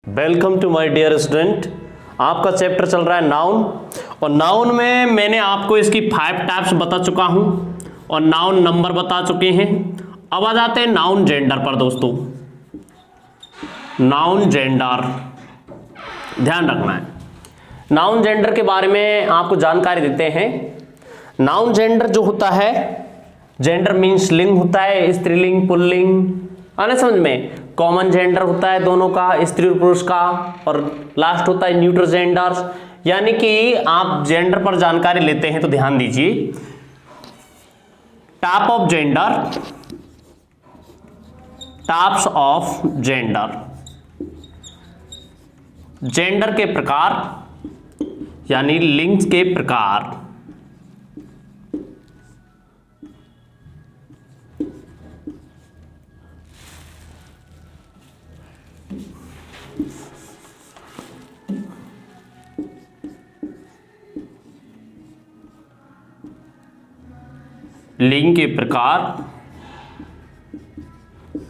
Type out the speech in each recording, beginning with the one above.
Welcome to my dear student. आपका chapter चल रहा है नाउन, और नाउन में मैंने आपको इसकी 5 टाइप्स बता चुका हूं और नाउन नंबर बता चुके हैं। अब आ जाते हैं नाउन जेंडर पर दोस्तों। नाउन जेंडर ध्यान रखना है। नाउन जेंडर के बारे में आपको जानकारी देते हैं। नाउन जेंडर जो होता है, जेंडर मीन्स लिंग होता है, स्त्रीलिंग पुल्लिंग, आने समझ में। कॉमन जेंडर होता है दोनों का, स्त्री और पुरुष का, और लास्ट होता है न्यूट्रल जेंडर। यानी कि आप जेंडर पर जानकारी लेते हैं तो ध्यान दीजिए। Type of gender, types of gender, gender के प्रकार यानी लिंग के प्रकार। लिंग के प्रकार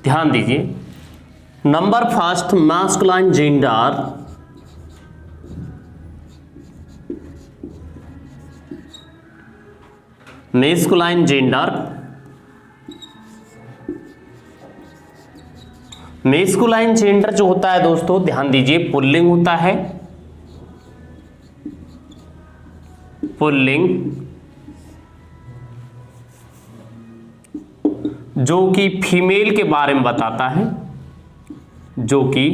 ध्यान दीजिए। Number first, masculine gender. Masculine gender, masculine gender जो होता है दोस्तों ध्यान दीजिए, पुल्लिंग होता है। पुल्लिंग जो कि फीमेल के बारे में बताता है, जो कि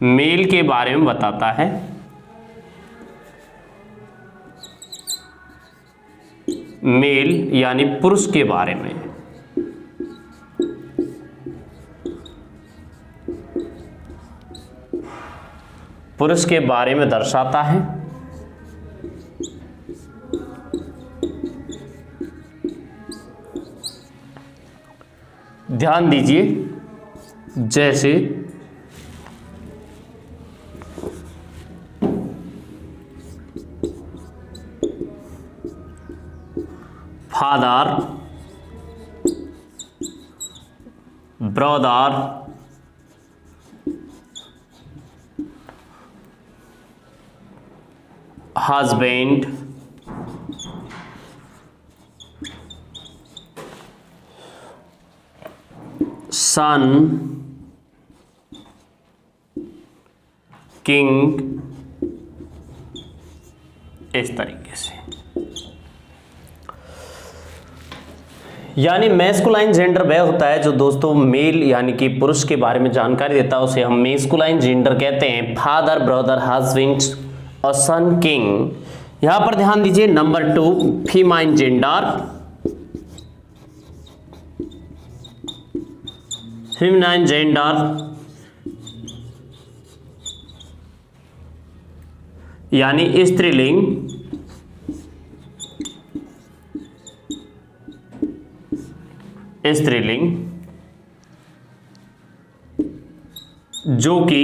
मेल के बारे में बताता है। मेल यानी पुरुष के बारे में। पुरुष के बारे में दर्शाता है। ध्यान दीजिए, जैसे फादर, ब्रदर, हस्बैंड, सन, किंग, इस तरीके से। यानी मैस्कुलाइन जेंडर वह होता है जो दोस्तों मेल यानी कि पुरुष के बारे में जानकारी देता है, उसे हम मैस्कुलाइन जेंडर कहते हैं। फादर, ब्रदर, हस्बैंड और सन, किंग। यहां पर ध्यान दीजिए। Number 2, female gender. Feminine gender यानी स्त्रीलिंग। स्त्रीलिंग जो कि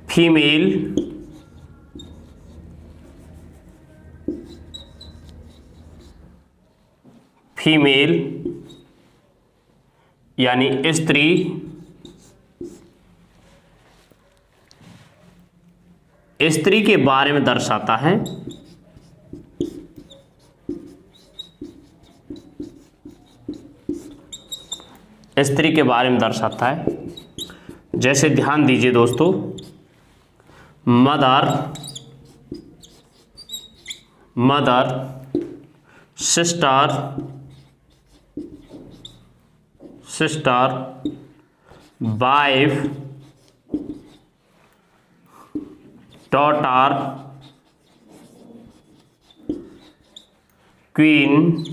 फीमेल यानी स्त्री, स्त्री के बारे में दर्शाता है। स्त्री के बारे में दर्शाता है। जैसे ध्यान दीजिए दोस्तों, mother, sister, wife, daughter, queen,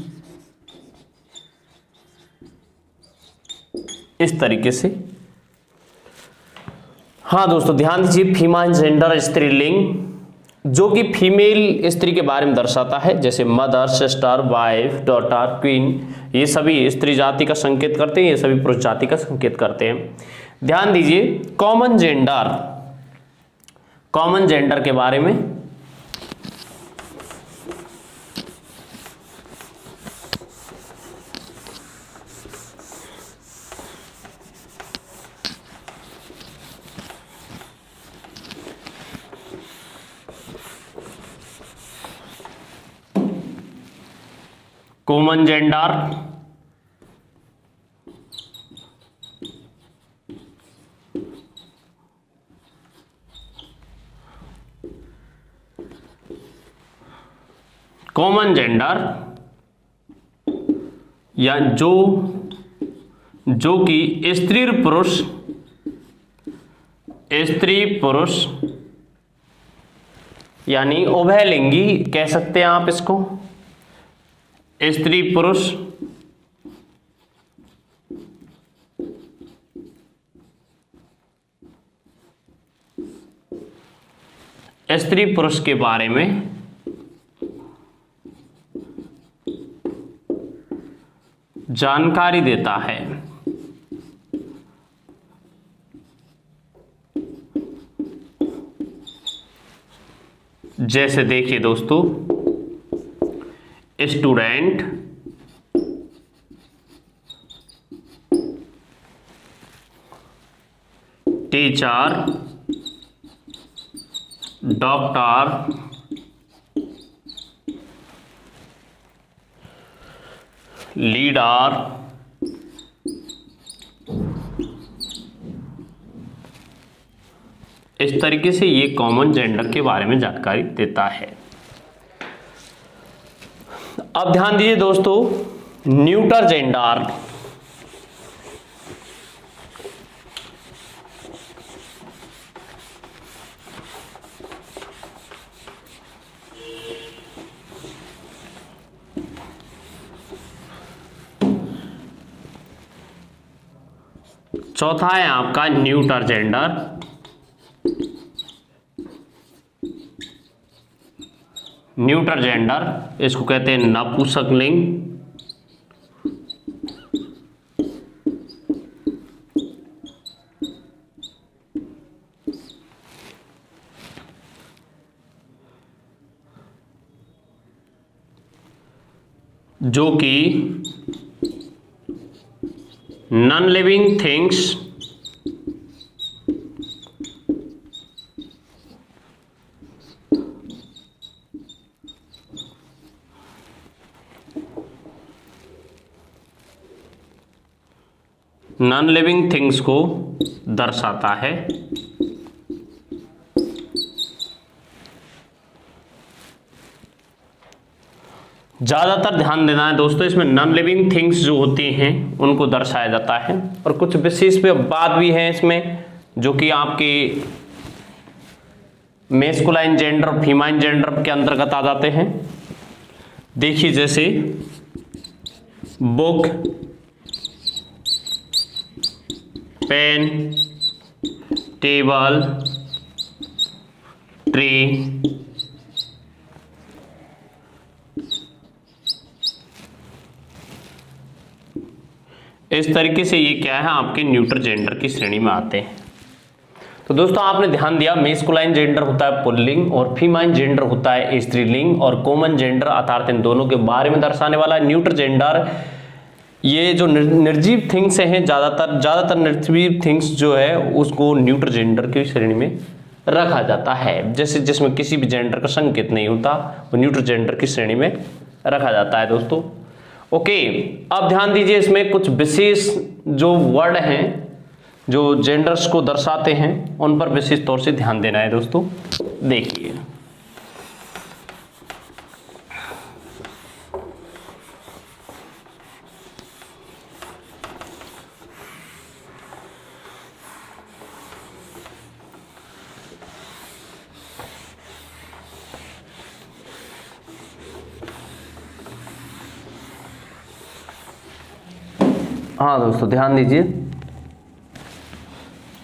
इस तरीके से। हाँ दोस्तों ध्यान दीजिए, फीमेल जेंडर स्त्रीलिंग जो कि फीमेल स्त्री के बारे में दर्शाता है, जैसे mother, sister, wife, daughter, queen, ये सभी स्त्री जाति का संकेत करते हैं, ये सभी पुरुष जाति का संकेत करते हैं। ध्यान दीजिए, कॉमन जेंडर, कॉमन जेंडर के बारे में। कॉमन जेंडर, कॉमन जेंडर या जो कि स्त्री पुरुष यानी उभयलिंगी कह सकते हैं आप इसको, स्त्री पुरुष के बारे में जानकारी देता है। जैसे देखिए दोस्तों, स्टूडेंट, टीचर, डॉक्टर, लीडर, इस तरीके से ये कॉमन जेंडर के बारे में जानकारी देता है। अब ध्यान दीजिए दोस्तों, न्यूटर जेंडर, चौथा है आपका न्यूटर जेंडर। न्यूटर जेंडर इसको कहते हैं नपुंसकलिंग। जो कि non living things non living things को दर्शाता है। ज़्यादातर ध्यान देना है दोस्तों, इसमें नॉन लिविंग थिंग्स जो होती हैं उनको दर्शाया जाता है, और कुछ विशेष बात भी है इसमें जो कि आपके मेस्कुलाइन जेंडर, फीमाइन जेंडर के अंतर्गत आ जाते हैं। देखिए जैसे बुक, पेन, टेबल, ट्रे, इस तरीके से ये क्या है आपके न्यूटर जेंडर की श्रेणी में आते हैं। तो दोस्तों आपने ध्यान दिया, मेस्कुलाइन जेंडर होता है पुल्लिंग और फीमाइन जेंडर होता है स्त्रीलिंग, और कॉमन जेंडर अर्थात इन दोनों के बारे में दर्शाने वाला न्यूटर जेंडर। ये जो निर्जीव थिंग्स हैं, ज़्यादातर निर्जीव थिंग्स जो है उसको न्यूटर जेंडर की श्रेणी में रखा जाता है। जैसे जिसमें किसी भी जेंडर का संकेत नहीं होता वो न्यूटर जेंडर की श्रेणी में रखा जाता है दोस्तों। ओके, अब ध्यान दीजिए, इसमें कुछ विशेष जो वर्ड हैं जो जेंडर्स को दर्शाते हैं उन पर विशेष तौर से ध्यान देना है दोस्तों। देखिए हाँ दोस्तों ध्यान दीजिए,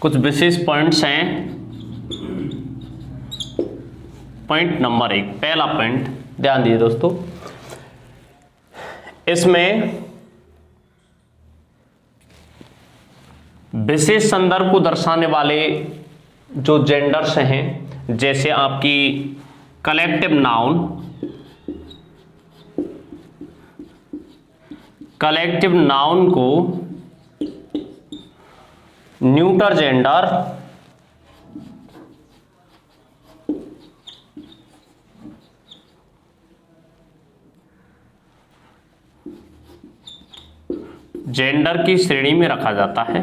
कुछ विशेष पॉइंट्स हैं। पॉइंट नंबर 1, पहला पॉइंट ध्यान दीजिए दोस्तों, इसमें विशेष संदर्भ को दर्शाने वाले जो जेंडर्स हैं, जैसे आपकी कलेक्टिव नाउन, कलेक्टिव नाउन को न्यूटर जेंडर, जेंडर की श्रेणी में रखा जाता है।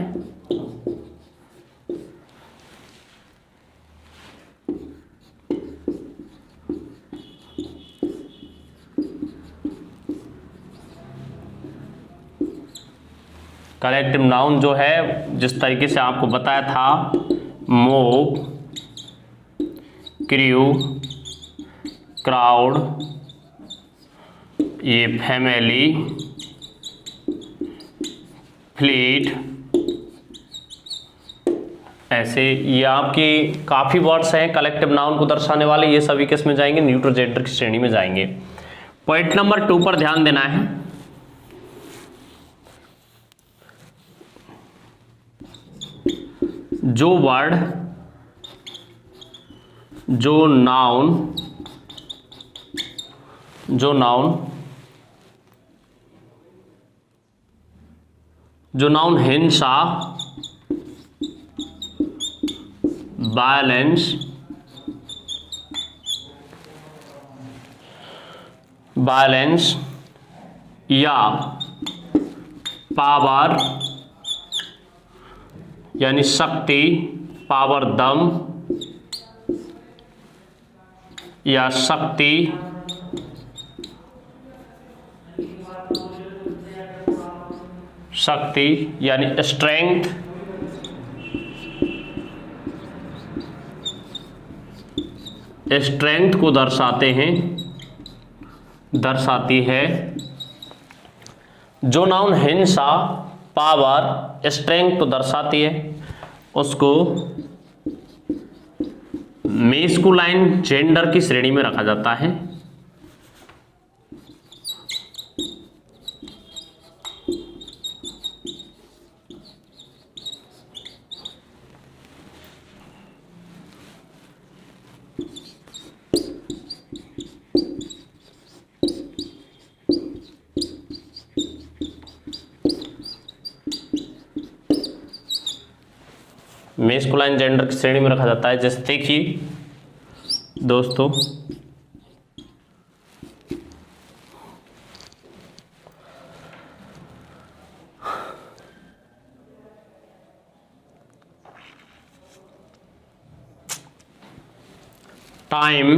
कलेक्टिव नाउन जो है, जिस तरीके से आपको बताया था, मोब, क्रू, क्राउड, ये फैमिली, फ्लीट, ऐसे ये आपकी काफ़ी वर्ड्स हैं कलेक्टिव नाउन को दर्शाने वाले। ये सभी किस में जाएंगे? न्यूट्रल जेंडर की श्रेणी में जाएंगे। पॉइंट नंबर 2 पर ध्यान देना है। जो वर्ड, जो नाउन हिंसा, वायलेंस या पावर यानी शक्ति, पावर दम या शक्ति, यानी स्ट्रेंथ, को दर्शाती है। जो नाउन हिंसा, पावर, स्ट्रेंथ को दर्शाती है उसको मेस्कुलाइन जेंडर की श्रेणी में रखा जाता है। मेस्कुलाइन जेंडर की श्रेणी में रखा जाता है। जैसे देखिए दोस्तों, time,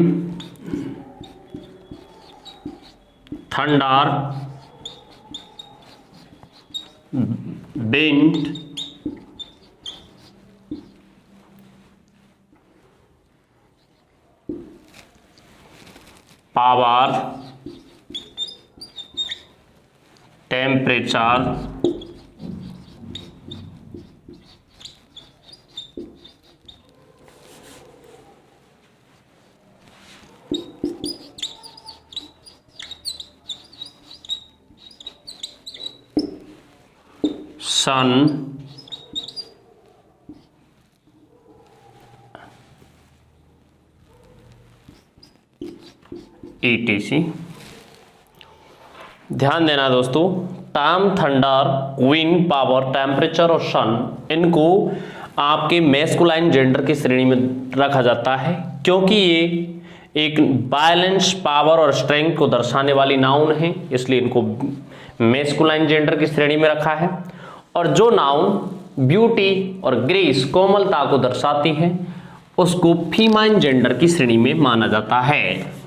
thunder, wind, power, temperature, sun, ETC। ध्यान देना दोस्तों, time, thunder, wind, power, temperature और सन, इनको आपके मैस्कुलाइन जेंडर की श्रेणी में रखा जाता है, क्योंकि ये एक बैलेंस, पावर और स्ट्रेंथ को दर्शाने वाली नाउन है, इसलिए इनको मैस्कुलाइन जेंडर की श्रेणी में रखा है। और जो नाउन ब्यूटी और ग्रेस, कोमलता को दर्शाती है, उसको फीमाइन जेंडर की श्रेणी में माना जाता है।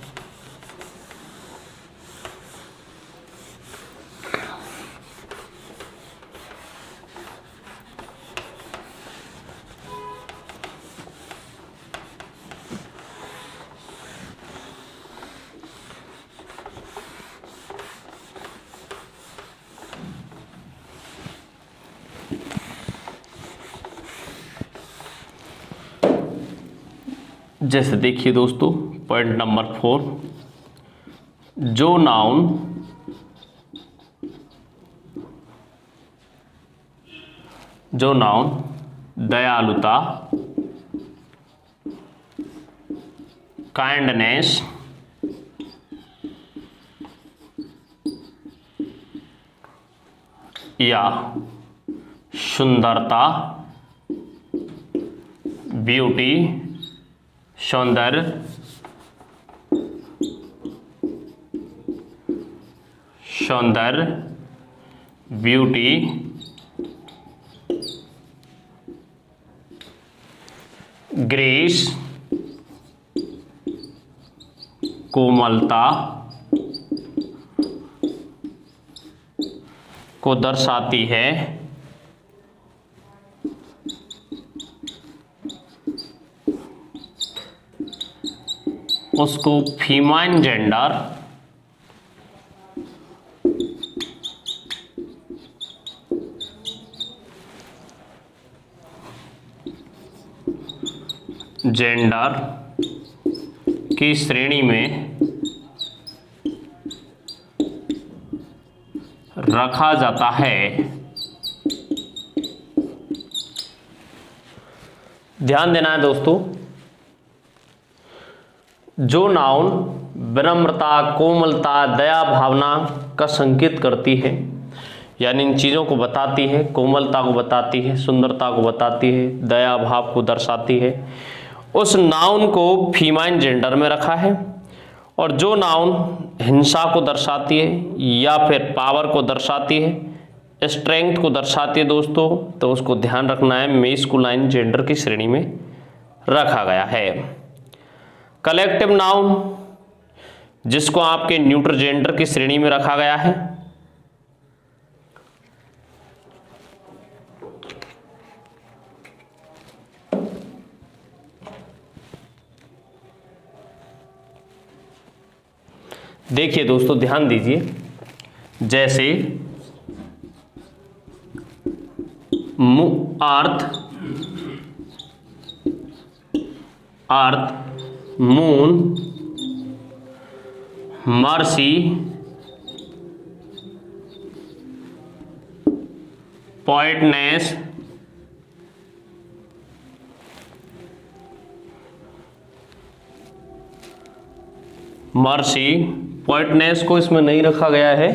जैसे देखिए दोस्तों, पॉइंट नंबर 4, जो नाउन दयालुता, काइंडनेस, या सुंदरता, ब्यूटी, सौंदर्य, ब्यूटी, ग्रेस, कोमलता को दर्शाती है। उसको फीमाइन जेंडर की श्रेणी में रखा जाता है। ध्यान देना है दोस्तों, जो नाउन विनम्रता, कोमलता, दया भावना का संकेत करती है, यानी इन चीज़ों को बताती है, कोमलता को बताती है, सुंदरता को बताती है, दया भाव को दर्शाती है, उस नाउन को फीमाइन जेंडर में रखा है। और जो नाउन हिंसा को दर्शाती है या फिर पावर को दर्शाती है, स्ट्रेंथ को दर्शाती है दोस्तों, तो उसको ध्यान रखना है मेस्कुलाइन जेंडर की श्रेणी में रखा गया है। कलेक्टिव नाउन जिसको आपके न्यूट्रल जेंडर की श्रेणी में रखा गया है। देखिए दोस्तों, ध्यान दीजिए, जैसे अर्थ, मून, मर्सी, पोइटनेस, पोइटनेस को इसमें नहीं रखा गया है।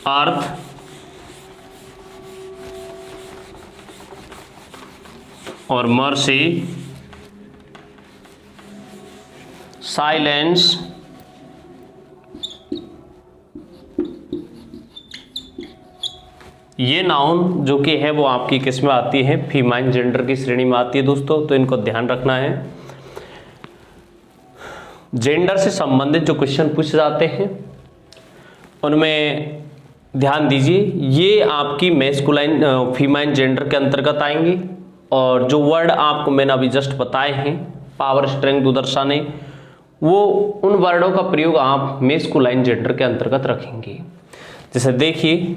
अर्थ और मर्सी, साइलेंस, ये नाउन जो कि है वो आपकी किस में आती है, फीमाइन जेंडर की श्रेणी में आती है दोस्तों, तो इनको ध्यान रखना है। जेंडर से संबंधित जो क्वेश्चन पूछे जाते हैं उनमें ध्यान दीजिए, ये आपकी मैस्कुलाइन फीमाइन जेंडर के अंतर्गत आएंगी। और जो वर्ड आपको मैंने अभी जस्ट बताए हैं, पावर, स्ट्रेंथ दर्शाने, वो उन वर्डों का प्रयोग आप मैस्कुलाइन जेंडर के अंतर्गत रखेंगे। जैसे देखिए,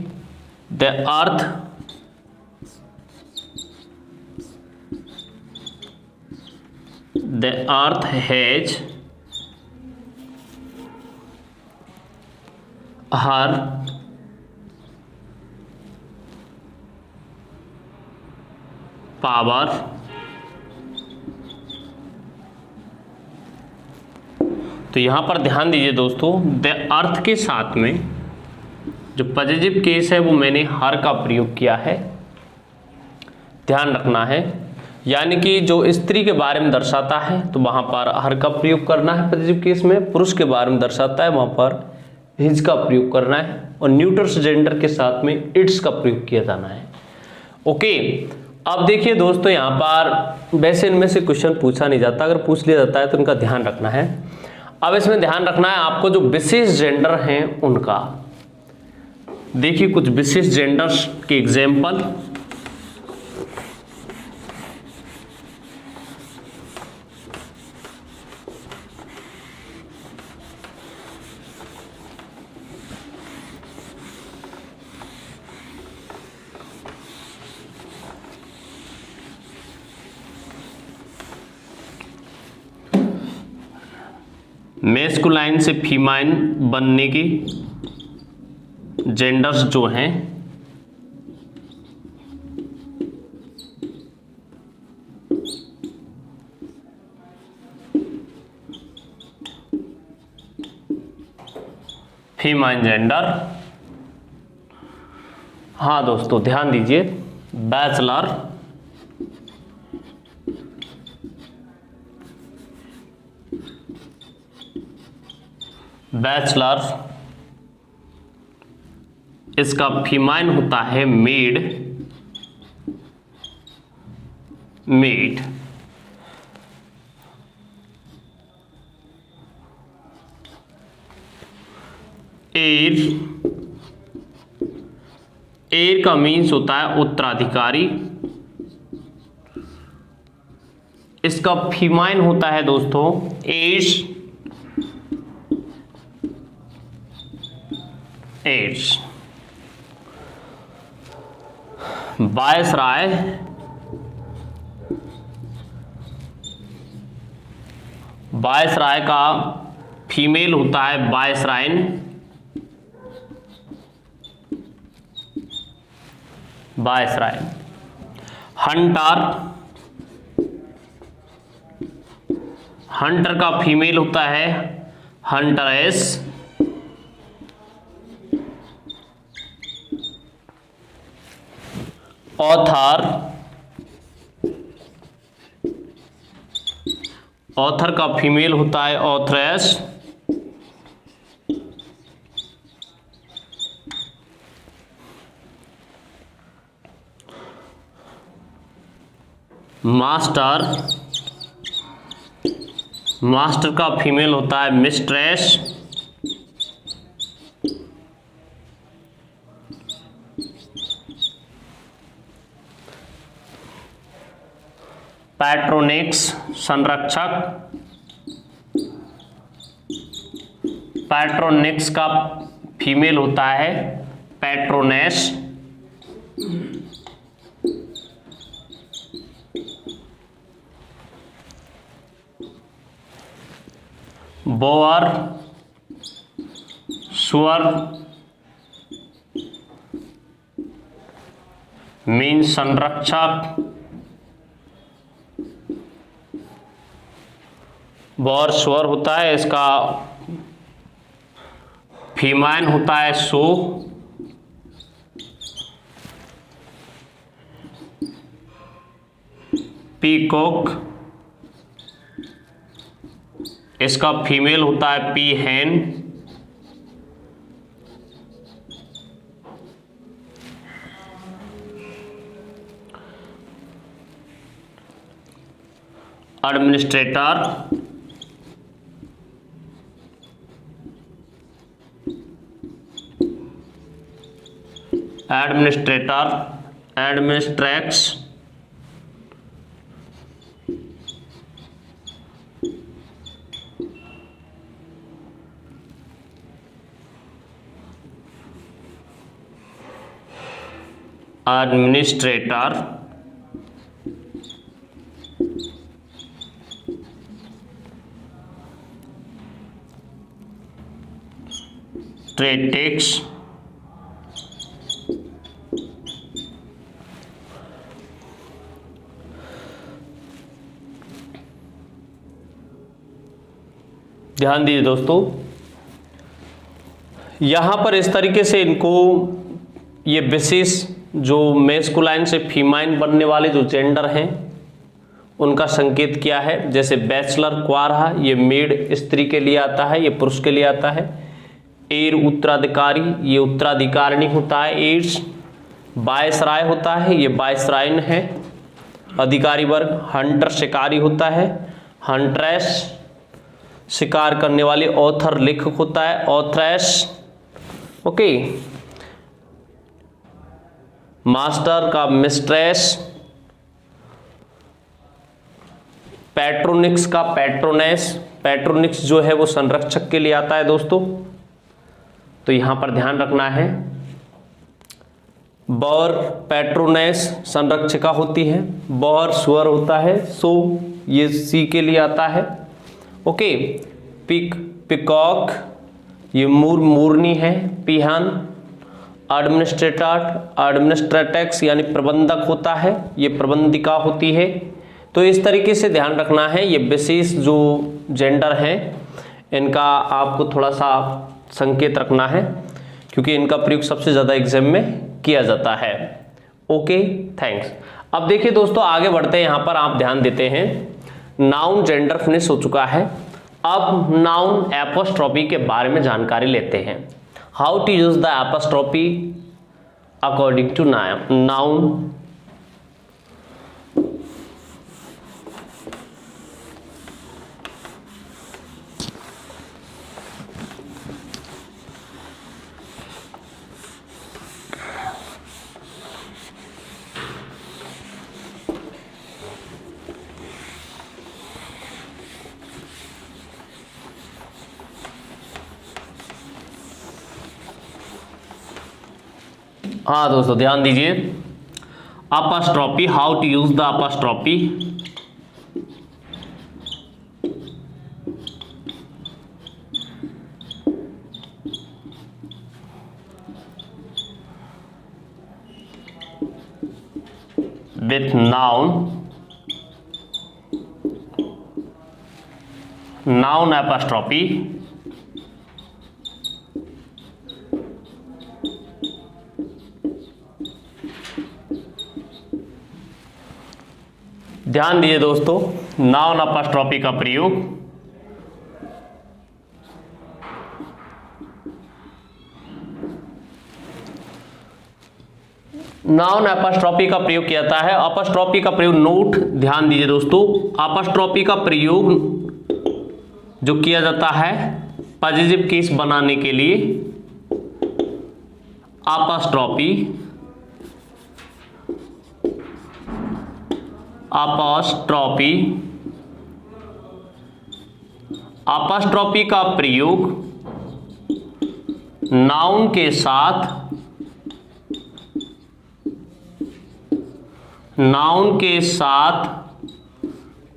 the earth has her power, तो यहां पर ध्यान दीजिए दोस्तों, द अर्थ के साथ में जो पॉजिटिव केस है वो मैंने हर का प्रयोग किया है, ध्यान रखना है। यानी कि जो स्त्री के बारे में दर्शाता है तो वहां पर हर का प्रयोग करना है पॉजिटिव केस में, पुरुष के बारे में दर्शाता है वहां पर हिज का प्रयोग करना है, और न्यूट्रल जेंडर के साथ में इट्स का प्रयोग किया जाना है। ओके, अब देखिए दोस्तों, यहाँ पर वैसे इनमें से क्वेश्चन पूछा नहीं जाता, अगर पूछ लिया जाता है तो इनका ध्यान रखना है। अब इसमें ध्यान रखना है आपको जो विशेष जेंडर हैं उनका। देखिए कुछ विशेष जेंडर्स के एग्जाम्पल, मैस्कुलाइन से फीमाइन बनने की जेंडर्स जो हैं फीमाइन जेंडर, हाँ दोस्तों ध्यान दीजिए, बैचलर, इसका फीमाइन होता है मेड, मेड। एयर, एयर का मीन्स होता है उत्तराधिकारी, इसका फीमाइन होता है दोस्तों एड्स, एड्स। वायसराय, वायसराय का फीमेल होता है वायसरायन, वायसराय। हंटर, हंटर का फीमेल होता है हंटरेस, ऑथर, ऑथर का फीमेल होता है ऑथरेस, मास्टर, मास्टर का फीमेल होता है मिस्ट्रेस, पैट्रोनिक्स संरक्षक, पैट्रोनिक्स का फीमेल होता है पैट्रोनेस, बोअर, सुअर मीन संरक्षक, बोअर सुअर होता है, इसका फीमाइन होता है सो, पीकॉक, इसका फीमेल होता है पी हैन, एडमिनिस्ट्रेटर, एडमिनिस्ट्रेटर, एडमिनिस्ट्रेट्स, एडमिनिस्ट्रेटर, ट्रेटिक्स, ध्यान दीजिए दोस्तों, यहां पर इस तरीके से इनको ये विशेष जो मेस्कुलाइन से फीमाइन बनने वाले जो जेंडर हैं उनका संकेत किया है। जैसे बैचलर क्वारहा, ये मेड स्त्री के लिए आता है, ये पुरुष के लिए आता है। एयर उत्तराधिकारी, ये उत्तराधिकारिणी होता है एड्स। वायसराय होता है, ये वायसरायन है अधिकारी वर्ग। हंटर शिकारी होता है, हंट्रेस शिकार करने वाले। ऑथर लेखक होता है, ऑथरेस। ओके, मास्टर का मिस्ट्रेस, पैट्रोनिक्स का पैट्रोनेस। पैट्रोनिक्स जो है वो संरक्षक के लिए आता है दोस्तों, तो यहां पर ध्यान रखना है। बौर पैट्रोनेस संरक्षिका होती है। बौर सुअर होता है, सो ये सी के लिए आता है। ओके, पिकॉक ये मूर्नी है, पिहान। एडमिनिस्ट्रेटर, एडमिनिस्ट्रेटेक्स यानी प्रबंधक होता है, ये प्रबंधिका होती है। तो इस तरीके से ध्यान रखना है, ये विशेष जो जेंडर हैं इनका आपको थोड़ा सा संकेत रखना है, क्योंकि इनका प्रयोग सबसे ज़्यादा एग्जाम में किया जाता है। Okay, thanks. अब देखिए दोस्तों, आगे बढ़ते हैं। यहाँ पर आप ध्यान देते हैं, नाउन जेंडर फिनिश हो चुका है। अब नाउन एपोस्ट्रोफी के बारे में जानकारी लेते हैं। How to use the apostrophe according to noun. हाँ दोस्तों ध्यान दीजिए, apostrophe, how to use the apostrophe. With noun apostrophe. ध्यान दीजिए दोस्तों, नाउन अपॉस्ट्रोफी का प्रयोग नाउन अपॉस्ट्रोफी का प्रयोग किया जाता है। अपॉस्ट्रोफी का प्रयोग नोट, ध्यान दीजिए दोस्तों, अपॉस्ट्रोफी का प्रयोग जो किया जाता है पॉजिटिव केस बनाने के लिए, अपॉस्ट्रोफी अपॉस्ट्रोफी का प्रयोग नाउन के साथ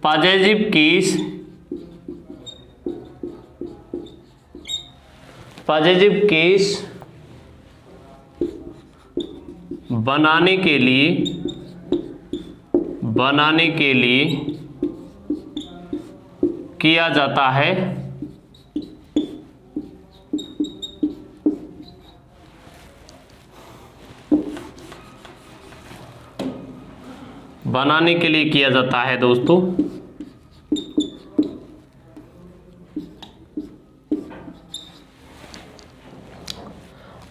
पॉजिटिव केस बनाने के लिए किया जाता है। बनाने के लिए किया जाता है दोस्तों।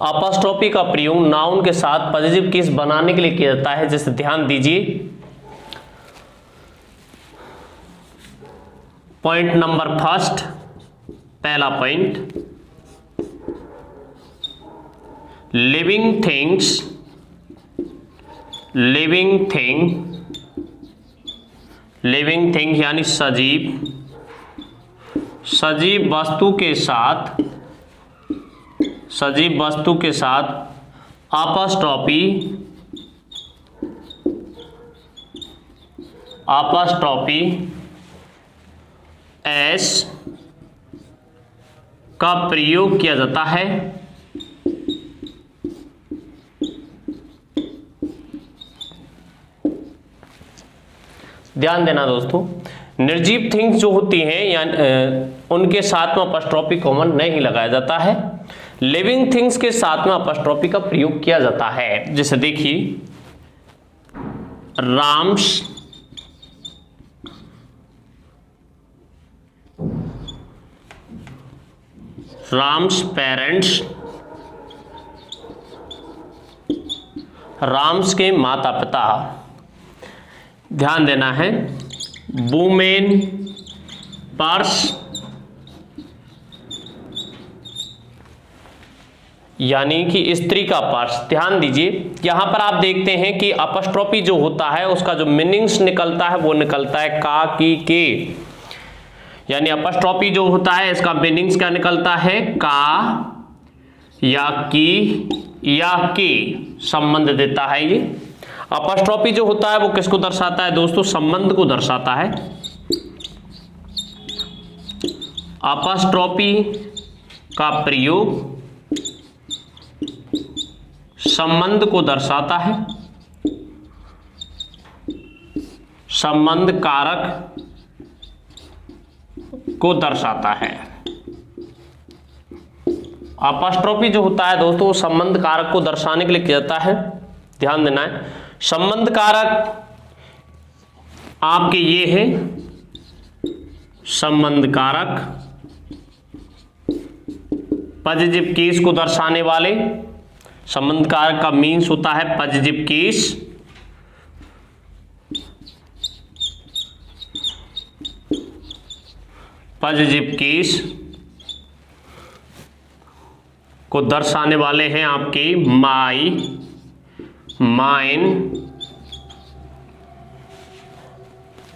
अपॉस्ट्रोफी का प्रयोग नाउन के साथ पॉजिटिव केस बनाने के लिए किया जाता है। जैसे ध्यान दीजिए, पॉइंट नंबर फर्स्ट, पहला पॉइंट, लिविंग थिंग यानी सजीव वस्तु के साथ अपॉस्ट्रोफी एस का प्रयोग किया जाता है। ध्यान देना दोस्तों, निर्जीव थिंग्स जो होती हैं यानी उनके साथ में अपॉस्ट्रोफी कॉमन नहीं लगाया जाता है। लिविंग थिंग्स के साथ में अपॉस्ट्रोफी का प्रयोग किया जाता है। जैसे देखिए, राम्स पेरेंट्स, राम्स के माता पिता। ध्यान देना है, वुमेन पर्स यानी कि स्त्री का पर्स। ध्यान दीजिए, यहां पर आप देखते हैं कि अपॉस्ट्रोफी जो होता है उसका जो मीनिंग्स निकलता है वो निकलता है का, की, के। यानी अपॉस्ट्रोफी जो होता है इसका मीनिंग्स क्या निकलता है, का या की या के संबंध देता है। ये अपॉस्ट्रोफी जो होता है वो किसको दर्शाता है दोस्तों, संबंध को दर्शाता है। अपॉस्ट्रोफी का प्रयोग संबंध को दर्शाता है, संबंध कारक को दर्शाता है। अपॉस्ट्रोफी जो होता है दोस्तों वो संबंध कारक को दर्शाने के लिए किया जाता है। ध्यान देना है, संबंध कारक आपके ये है, संबंध कारक पॉजिटिव केस को दर्शाने वाले संबंध कारक का मीन्स होता है पॉजिटिव केस। पॉजिटिव केस को दर्शाने वाले हैं आपके my, mine,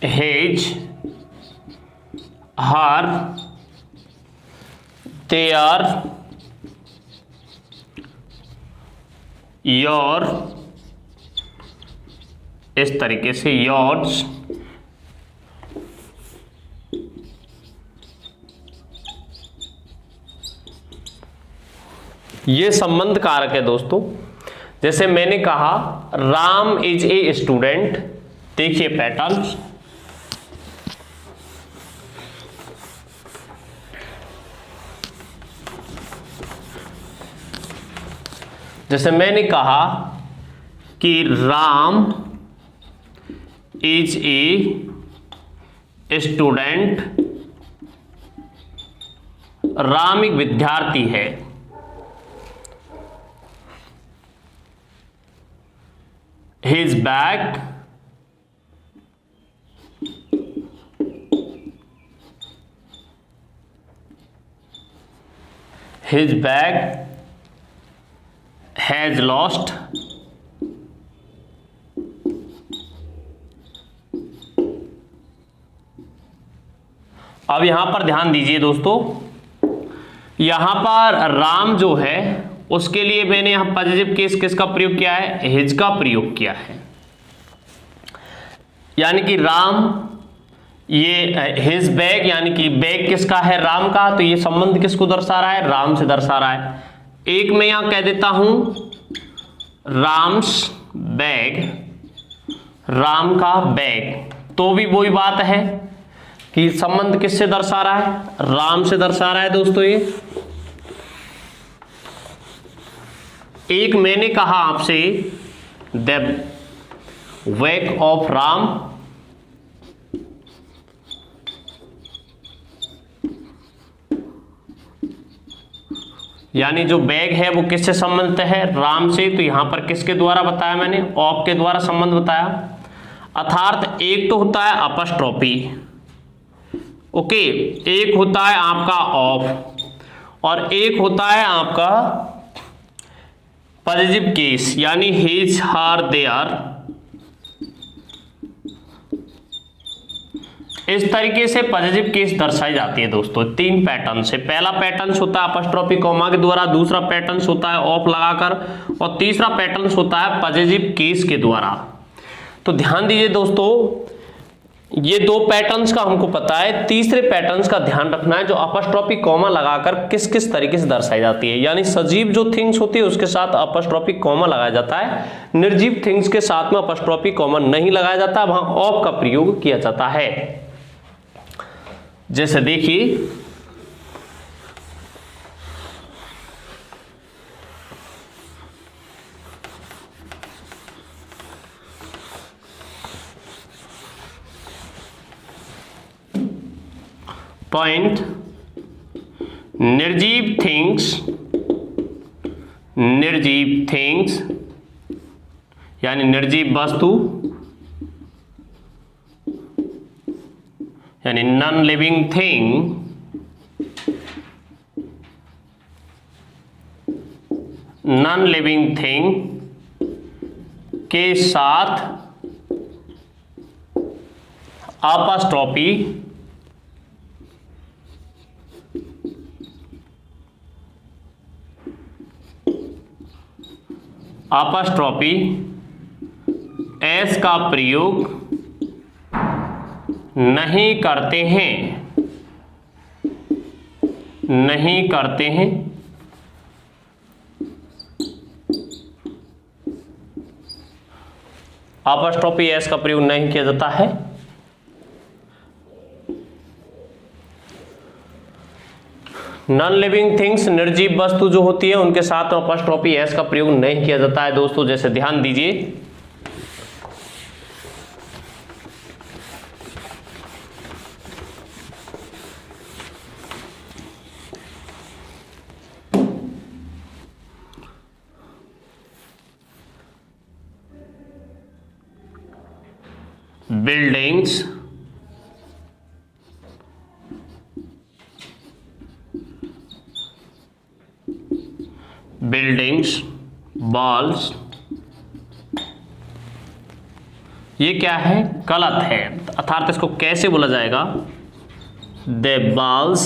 his, her, their, your, इस तरीके से योर्स, ये संबंध कारक है दोस्तों। जैसे मैंने कहा राम इज ए स्टूडेंट, देखिए पैटर्न, जैसे मैंने कहा कि Ram is a student, Ram एक विद्यार्थी है। His bag has lost अब यहां पर ध्यान दीजिए दोस्तों, यहां पर राम जो है उसके लिए मैंने यहां पॉजिटिव केस किसका प्रयोग किया है, हिज का प्रयोग किया है। यानी कि राम, ये हिज बैग, यानी कि बैग किसका है, राम का, तो ये संबंध किसको दर्शा रहा है, राम से दर्शा रहा है। एक मैं यहां कह देता हूं राम्स बैग, राम का बैग, तो भी वही बात है कि संबंध किससे दर्शा रहा है, राम से दर्शा रहा है दोस्तों। ये एक मैंने कहा आपसे द बैग ऑफ राम, यानी जो बैग है वो किससे संबंधित है, राम से। तो यहां पर किसके द्वारा बताया मैंने, ऑफ के द्वारा संबंध बताया। अर्थात एक तो होता है अपस्ट्रॉपी, ओके, एक होता है आपका ऑफ और एक होता है आपका पॉजिटिव केस, यानी हिज, हर, देयर। इस तरीके से पॉजिटिव केस दर्शाई जाती है दोस्तों तीन पैटर्न से। पहला पैटर्न होता है अपस्ट्रॉफी कॉमा के द्वारा, दूसरा पैटर्न होता है ऑफ लगाकर, और तीसरा पैटर्न होता है पॉजिटिव केस के द्वारा। तो ध्यान दीजिए दोस्तों, ये दो पैटर्न्स का हमको पता है, तीसरे पैटर्न्स का ध्यान रखना है जो अपस्ट्रॉफी कॉमा लगाकर किस किस तरीके से दर्शाई जाती है। यानी सजीव जो थिंग्स होती है उसके साथ अपस्ट्रॉफी कॉमा लगाया जाता है, निर्जीव थिंग्स के साथ में अपस्ट्रॉफी कॉमा नहीं लगाया जाता, वहां ऑफ का प्रयोग किया जाता है। जैसे देखिए पॉइंट, निर्जीव थिंग्स यानी निर्जीव वस्तु, यानी नॉन लिविंग थिंग के साथ अपस्ट्रॉफी एस का प्रयोग नहीं करते हैं, अपस्ट्रॉफी एस का प्रयोग नहीं किया जाता है। नॉन लिविंग थिंग्स, निर्जीव वस्तु जो होती है उनके साथ अपस्ट्रॉफी एस का प्रयोग नहीं किया जाता है दोस्तों। जैसे ध्यान दीजिए, बिल्डिंग्स, बॉल्स, ये क्या है? गलत है। अर्थात इसको कैसे बोला जाएगा? The balls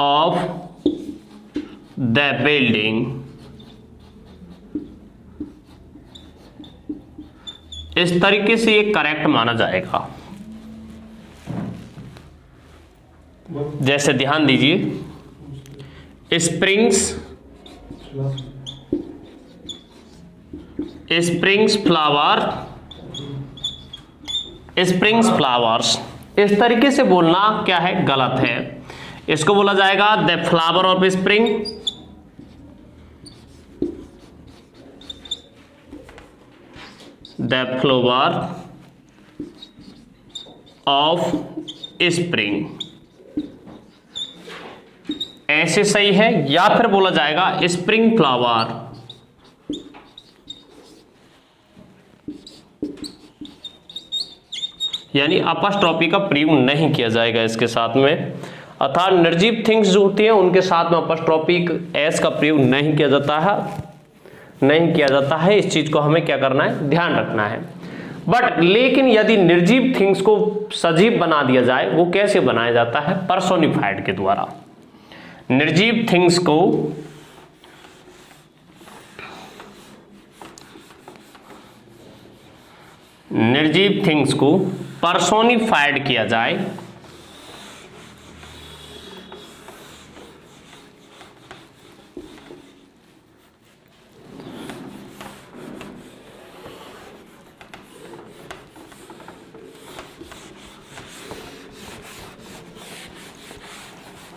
of the building. इस तरीके से ये करेक्ट माना जाएगा। जैसे ध्यान दीजिए, स्प्रिंग्स फ्लावर्स, इस तरीके से बोलना क्या है? गलत है। इसको बोला जाएगा the flower of spring, the flower of spring, ऐसे सही है। या फिर बोला जाएगा स्प्रिंग फ्लावर, यानी अपस्ट्रॉपी का प्रयोग नहीं किया जाएगा इसके साथ में। अर्थात निर्जीव थिंग्स जो होती हैं उनके साथ में अपस्ट्रॉपी एस का प्रयोग नहीं किया जाता है। इस चीज को हमें क्या करना है? ध्यान रखना है। बट लेकिन यदि निर्जीव थिंग्स को सजीव बना दिया जाए, वो कैसे बनाया जाता है? पर्सोनिफाइड के द्वारा। निर्जीव थिंग्स को पर्सोनिफाइड किया जाए,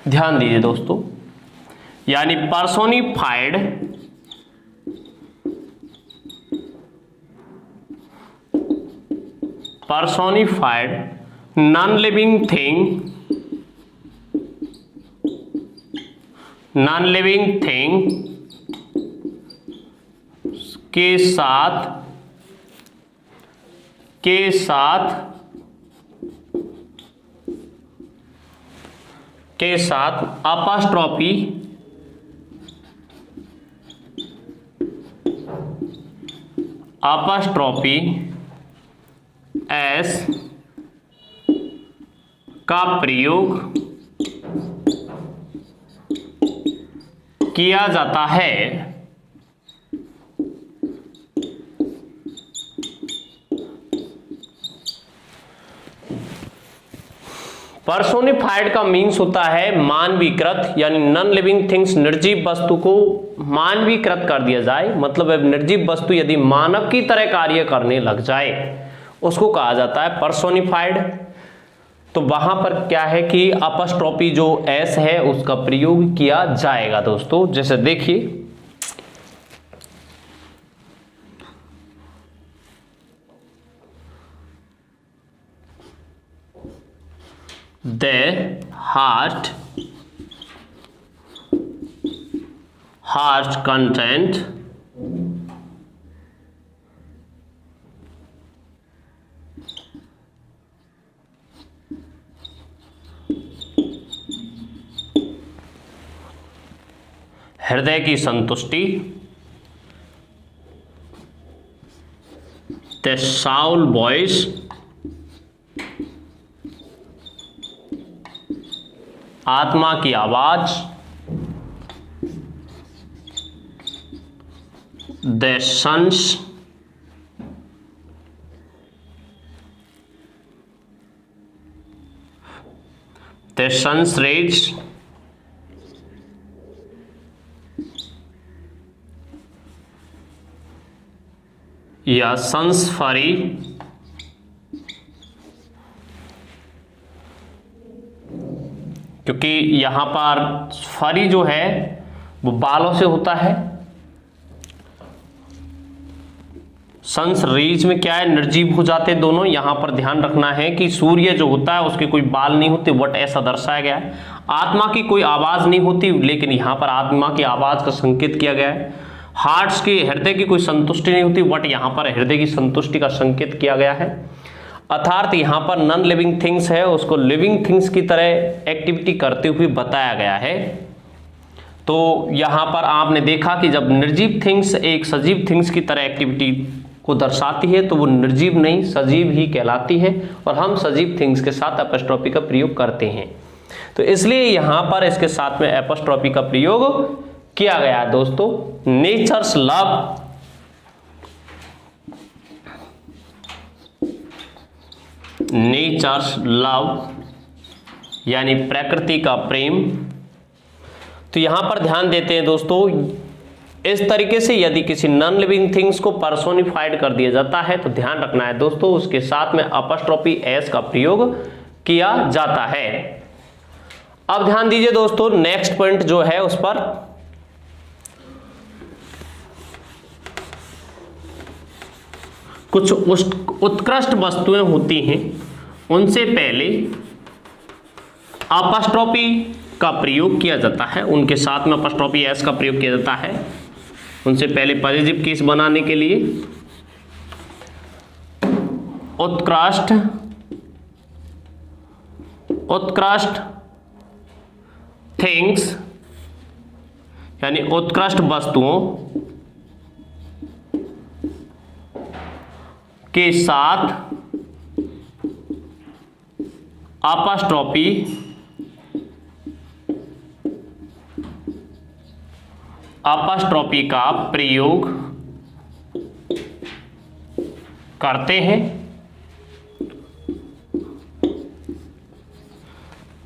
ध्यान दीजिए दोस्तों, यानी पर्सोनिफाइड नॉन लिविंग थिंग के साथ अपस्ट्रॉपी एस का प्रयोग किया जाता है। पर्सोनिफाइड का मीन्स होता है मानवीकृत, यानी नॉन लिविंग थिंग्स, निर्जीव वस्तु को मानवीकृत कर दिया जाए। मतलब निर्जीव वस्तु यदि मानव की तरह कार्य करने लग जाए, उसको कहा जाता है पर्सोनिफाइड। तो वहां पर क्या है कि अपस्ट्रॉपी जो एस है उसका प्रयोग किया जाएगा दोस्तों। जैसे देखिए, द हार्ट कंटेंट हृदय की संतुष्टि, द साउल वॉइस आत्मा की आवाज, द सन्स रेज, या सन्स फरी, क्योंकि यहां पर फरी जो है वो बालों से होता है। सन्स रेज में क्या है? निर्जीव हो जाते हैं दोनों। यहां पर ध्यान रखना है कि सूर्य जो होता है उसके कोई बाल नहीं होते, वट ऐसा दर्शाया गया है। आत्मा की कोई आवाज नहीं होती, लेकिन यहां पर आत्मा की आवाज का संकेत किया गया है। हार्ट्स की, हृदय की कोई संतुष्टि नहीं होती, बट यहाँ पर हृदय की संतुष्टि का संकेत किया गया है। अर्थात यहाँ पर नॉन लिविंग थिंग्स है उसको लिविंग थिंग्स की तरह एक्टिविटी करते हुए बताया गया है। तो यहाँ पर आपने देखा कि जब निर्जीव थिंग्स एक सजीव थिंग्स की तरह एक्टिविटी को दर्शाती है तो वो निर्जीव नहीं सजीव ही कहलाती है, और हम सजीव थिंग्स के साथ एपोस्ट्रोफी का प्रयोग करते हैं। तो इसलिए यहाँ पर इसके साथ में एपोस्ट्रोफी का प्रयोग किया गया है दोस्तों। नेचर्स लव, नेचर्स लव यानी प्रकृति का प्रेम। तो यहां पर ध्यान देते हैं दोस्तों, इस तरीके से यदि किसी नॉन लिविंग थिंग्स को पर्सोनिफाइड कर दिया जाता है तो ध्यान रखना है दोस्तों उसके साथ में अपॉस्ट्रोफी एस का प्रयोग किया जाता है। अब ध्यान दीजिए दोस्तों, नेक्स्ट पॉइंट जो है उस पर कुछ उत्कृष्ट वस्तुएं होती हैं, उनसे पहले अपॉस्ट्रोफी का प्रयोग किया जाता है, उनके साथ में अपॉस्ट्रोफी एस का प्रयोग किया जाता है। उनसे पहले पॉजिटिव केस बनाने के लिए उत्कृष्ट थिंग्स यानी उत्कृष्ट वस्तुओं के साथ अपॉस्ट्रोफी का प्रयोग करते हैं।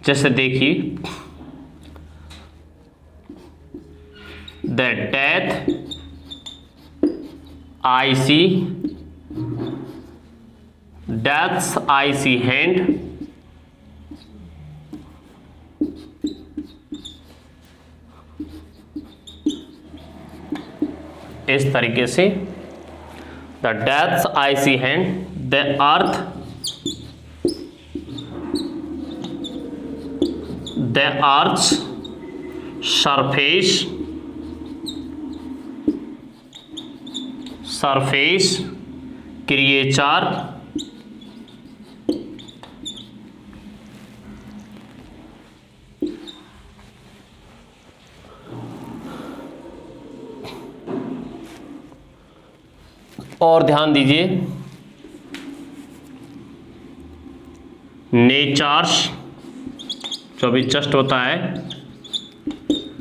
जैसे देखिए, the death icy, death's icy hand, इस तरीके से the death's icy hand, the earth, the earth's surface creature और ध्यान दीजिए नेचर्स जो भी जस्ट होता है,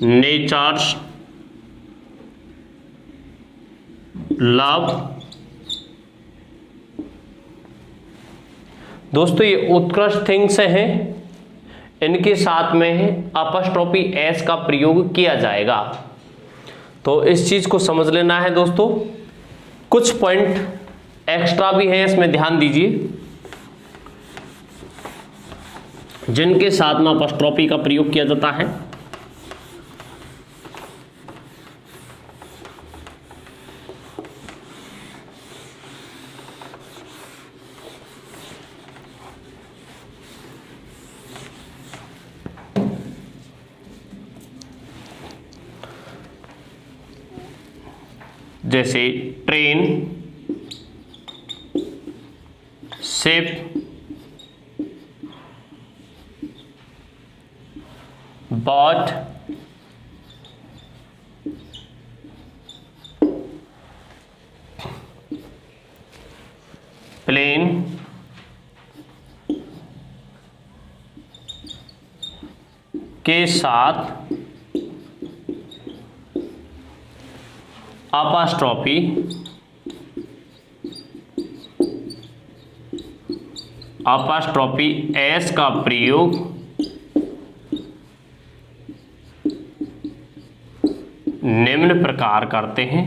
नेचर्स लव। दोस्तों ये उत्कृष्ट थिंग्स हैं, इनके साथ में अपॉस्ट्रोफी एस का प्रयोग किया जाएगा। तो इस चीज को समझ लेना है दोस्तों। कुछ पॉइंट एक्स्ट्रा भी हैं, इसमें ध्यान दीजिए, जिनके साथ में अपॉस्ट्रोफी का प्रयोग किया जाता है। जैसे ट्रेन, शिप, बोट, प्लेन, के साथ अपॉस्ट्रोफी एस का प्रयोग निम्न प्रकार करते हैं।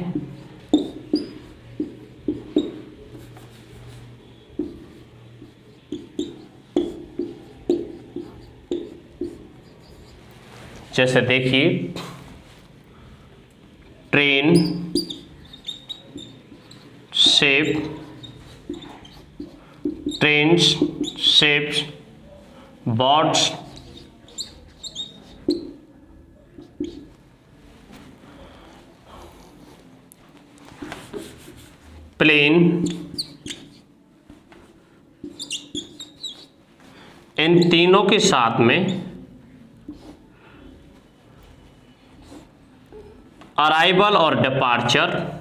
जैसे देखिए, train, ship, trains, ships, boats, plane, इन तीनों के साथ में अराइवल और डिपार्चर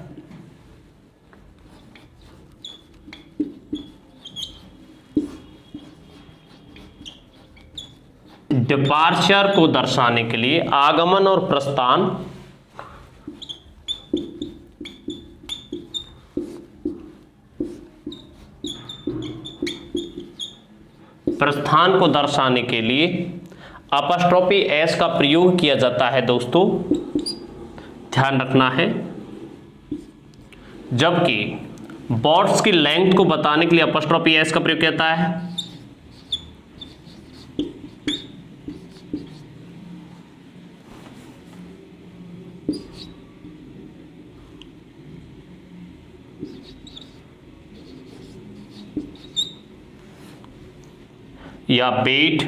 को दर्शाने के लिए आगमन और प्रस्थान को दर्शाने के लिए अपॉस्ट्रोफी एस का प्रयोग किया जाता है दोस्तों, ध्यान रखना है। जबकि वर्ड्स की लेंथ को बताने के लिए अपॉस्ट्रोफी एस का प्रयोग किया जाता है। या वेट,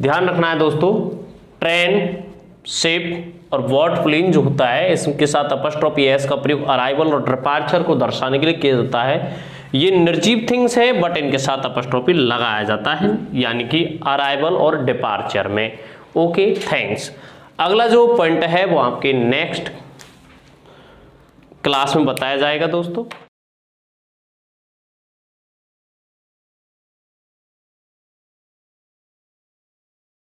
ध्यान रखना है दोस्तों। ट्रेन, शिप और वर्ड प्लेन जो होता है इसके साथ अपॉस्ट्रोफी एस का प्रयोग अराइवल और डिपार्चर को दर्शाने के लिए किया जाता है। ये निर्जीव थिंग्स है बट इनके साथ अपॉस्ट्रोफी लगाया जाता है, यानी कि अराइवल और डिपार्चर में। Okay, thanks. अगला जो पॉइंट है वो आपके नेक्स्ट क्लास में बताया जाएगा दोस्तों।